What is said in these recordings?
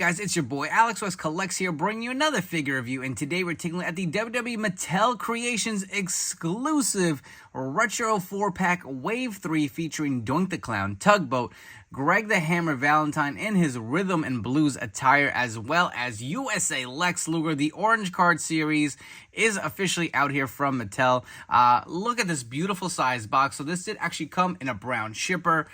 guys, it's your boy Alex West Collects here, bringing you another figure review, and today we're taking a look at the WWE Mattel Creations exclusive Retro 4-pack Wave 3 featuring Doink the Clown, Tugboat, Greg the Hammer Valentine in his rhythm and blues attire, as well as USA Lex Luger. The Orange Card series is officially out here from Mattel. Look at this beautiful size box. So this did actually come in a brown shipper.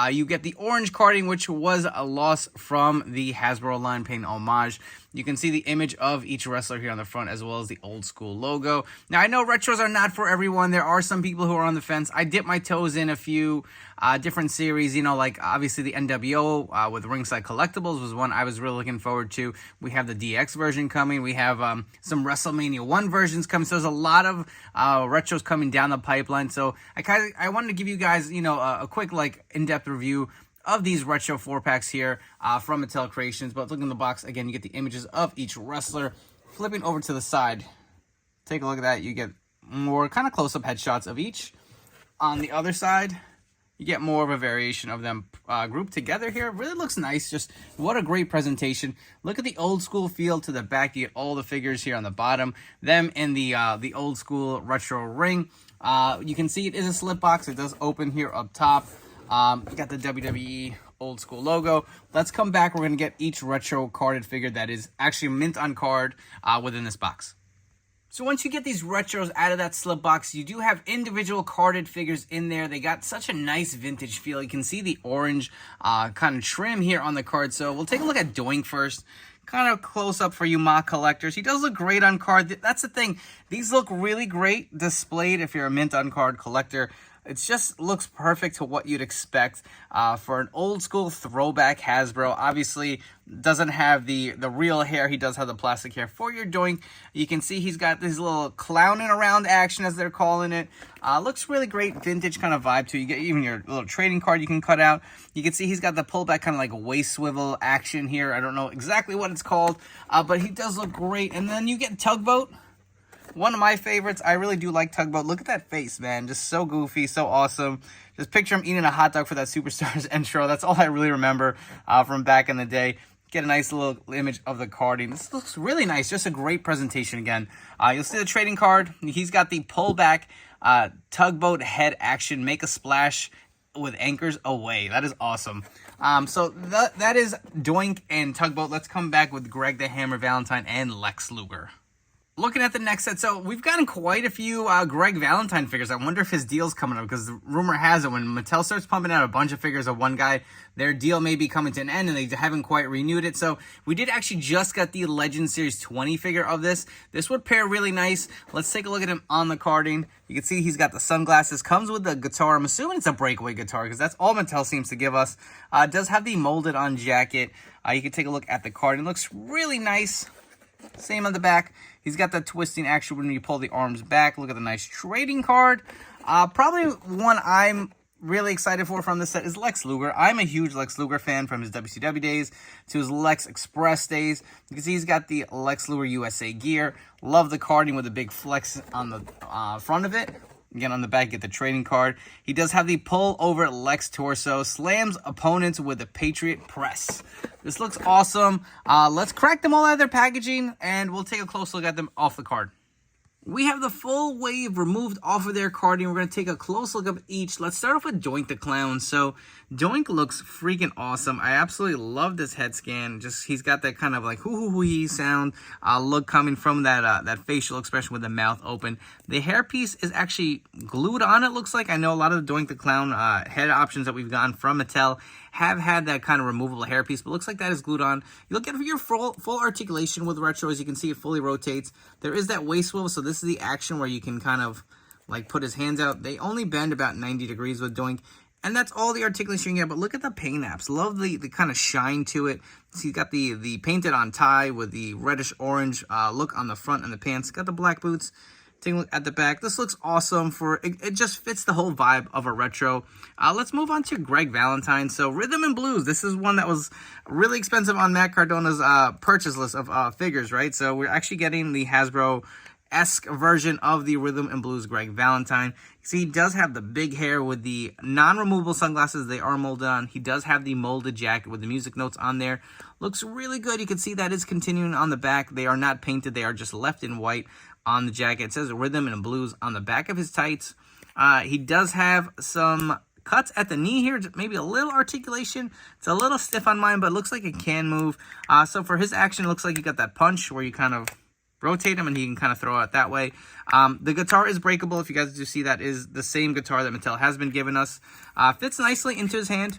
You get the orange carding, which was a loss from the Hasbro line, paying homage. You can see the image of each wrestler here on the front, as well as the old school logo. Now, I know retros are not for everyone. There are some people who are on the fence. I dipped my toes in a few different series, you know, like obviously the NWO with Ringside Collectibles was one I was really looking forward to. We have the DX version coming. We have some WrestleMania 1 versions coming. So there's a lot of retros coming down the pipeline. So I wanted to give you guys, you know, a quick like in-depth review of these retro 4-packs here from Mattel Creations. But look in the box, again, you get the images of each wrestler. Flipping over to the side, take a look at that. You get more kind of close-up headshots of each. On the other side, you get more of a variation of them grouped together here. It really looks nice. Just what a great presentation. Look at the old school feel to the back. You get all the figures here on the bottom. Them in the old school retro ring. You can see it is a slip box. It does open here up top. You got the WWE old school logo. Let's come back. We're going to get each retro carded figure that is actually mint on card within this box. So once you get these retros out of that slip box, you do have individual carded figures in there. They got such a nice vintage feel. You can see the orange kind of trim here on the card. So we'll take a look at Doink first. Kind of close up for you mock collectors. He does look great on card. That's the thing. These look really great displayed if you're a mint on card collector. It just looks perfect to what you'd expect for an old school throwback Hasbro. Obviously, doesn't have the real hair. He does have the plastic hair for your Doink. You can see he's got this little clowning around action, as they're calling it. Looks really great, vintage kind of vibe too. You get even your little trading card you can cut out. You can see he's got the pullback kind of like waist swivel action here. I don't know exactly what it's called, but he does look great. And then you get Tugboat. One of my favorites. I really do like Tugboat. Look at that face, man. Just so goofy, so awesome. Just picture him eating a hot dog for that Superstars intro. That's all I really remember from back in the day. Get a nice little image of the carding. This looks really nice. Just a great presentation again. You'll see the trading card. He's got the pullback Tugboat head action. Make a splash with anchors away. That is awesome. So that is Doink and Tugboat. Let's come back with Greg the Hammer Valentine and Lex Luger. Looking at the next set, so we've gotten quite a few Greg Valentine figures. I wonder if his deal's coming up, because the rumor has it when Mattel starts pumping out a bunch of figures of one guy, their deal may be coming to an end and they haven't quite renewed it. So we did actually just get the Legend Series 20 figure of this. This would pair really nice. Let's take a look at him on the carding. You can see he's got the sunglasses, comes with the guitar. I'm assuming it's a breakaway guitar because that's all Mattel seems to give us. Does have the molded on jacket. You can take a look at the carding. Looks really nice. Same on the back. He's got the twisting action when you pull the arms back. Look at the nice trading card. Probably one I'm really excited for from this set is Lex Luger. I'm a huge Lex Luger fan from his WCW days to his Lex Express days. You can see he's got the Lex Luger USA gear. Love the carding with a big flex on the front of it. Again, on the back, get the trading card. He does have the pull over Lex torso. Slams opponents with a Patriot press. This looks awesome. Let's crack them all out of their packaging, and we'll take a close look at them off the card. We have the full wave removed off of their carding. We're going to take a close look at each. Let's start off with Doink the Clown. So Doink looks freaking awesome. I absolutely love this head scan. Just he's got that kind of like hoo-hoo-hoo-hee sound look coming from that facial expression with the mouth open. The hairpiece is actually glued on, it looks like. I know a lot of the Doink the Clown head options that we've gotten from Mattel have had that kind of removable hairpiece, but looks like that is glued on. You look at your full articulation with retro. As you can see, it fully rotates. There is that waist swivel, so this is the action where you can kind of like put his hands out. They only bend about 90 degrees with Doink, and that's all the articulation you get. But look at the paint apps. Love the kind of shine to it. So he's got the painted on tie with the reddish orange look on the front and the pants. Got the black boots. Take a look at the back. This looks awesome. It just fits the whole vibe of a retro. Let's move on to Greg Valentine. So Rhythm and Blues. This is one that was really expensive on Matt Cardona's purchase list of figures, right? So we're actually getting the Hasbro-esque version of the Rhythm and Blues Greg Valentine. See, he does have the big hair with the non-removable sunglasses. They are molded on. He does have the molded jacket with the music notes on there. Looks really good. You can see that is continuing on the back. They are not painted. They are just left in white on the jacket. It says rhythm and blues on the back of his tights. He does have some cuts at the knee here, maybe a little articulation. It's a little stiff on mine, but it looks like it can move. So for his action, it looks like you got that punch where you kind of rotate him and he can kind of throw out that way. The guitar is breakable. If you guys do see, that is the same guitar that Mattel has been giving us. Fits nicely into his hand.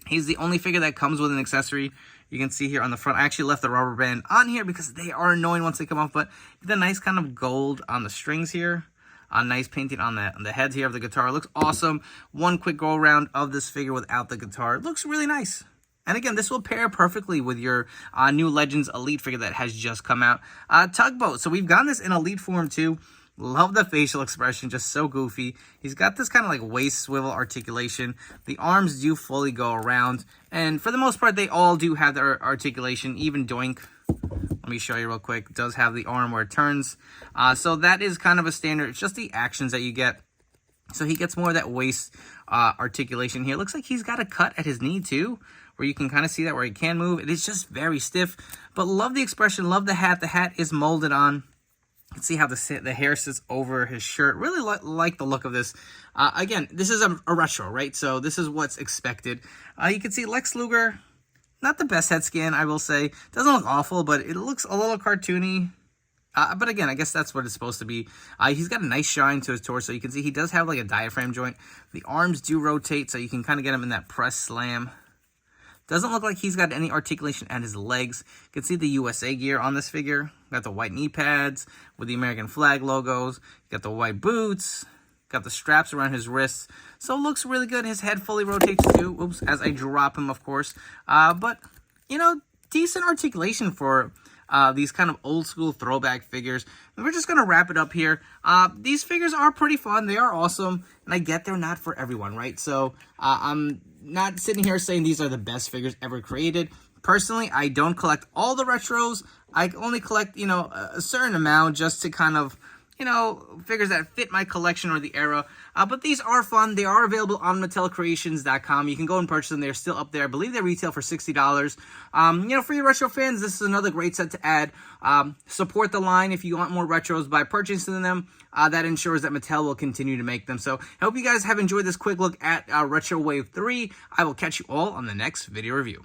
He's the only figure that comes with an accessory. You can see here on the front, I actually left the rubber band on here because they are annoying once they come off, but the nice kind of gold on the strings here. Nice painting on the heads here of the guitar. It looks awesome. One quick go around of this figure without the guitar. It looks really nice. And again, this will pair perfectly with your new Legends Elite figure that has just come out. Tugboat. So we've gotten this in Elite form too. Love the facial expression, just so goofy. He's got this kind of like waist swivel articulation. The arms do fully go around. And for the most part, they all do have their articulation. Even Doink, let me show you real quick, does have the arm where it turns. So that is kind of a standard. It's just the actions that you get. So he gets more of that waist articulation here. Looks like he's got a cut at his knee too, where you can kind of see that where he can move. It is just very stiff. But love the expression, love the hat. The hat is molded on. You can see how the hair sits over his shirt. Really like the look of this. Again, this is a retro, right? So this is what's expected. You can see Lex Luger, not the best head scan, I will say. Doesn't look awful, but it looks a little cartoony. But again, I guess that's what it's supposed to be. He's got a nice shine to his torso. You can see he does have like a diaphragm joint. The arms do rotate, so you can kind of get him in that press slam. Doesn't look like he's got any articulation at his legs. You can see the USA gear on this figure. Got the white knee pads with the American flag logos. Got the white boots. Got the straps around his wrists. So it looks really good. His head fully rotates too. Oops, as I drop him, of course. But, you know, decent articulation for these kind of old school throwback figures. And we're just going to wrap it up here. These figures are pretty fun. They are awesome. And I get they're not for everyone, right? So I'm not sitting here saying these are the best figures ever created. Personally, I don't collect all the retros. I only collect, you know, a certain amount just to kind of, you know, figures that fit my collection or the era. But these are fun. They are available on MattelCreations.com. You can go and purchase them. They're still up there. I believe they retail for $60. You know, for your retro fans, this is another great set to add. Support the line if you want more retros by purchasing them. That ensures that Mattel will continue to make them. So I hope you guys have enjoyed this quick look at Retro Wave 3. I will catch you all on the next video review.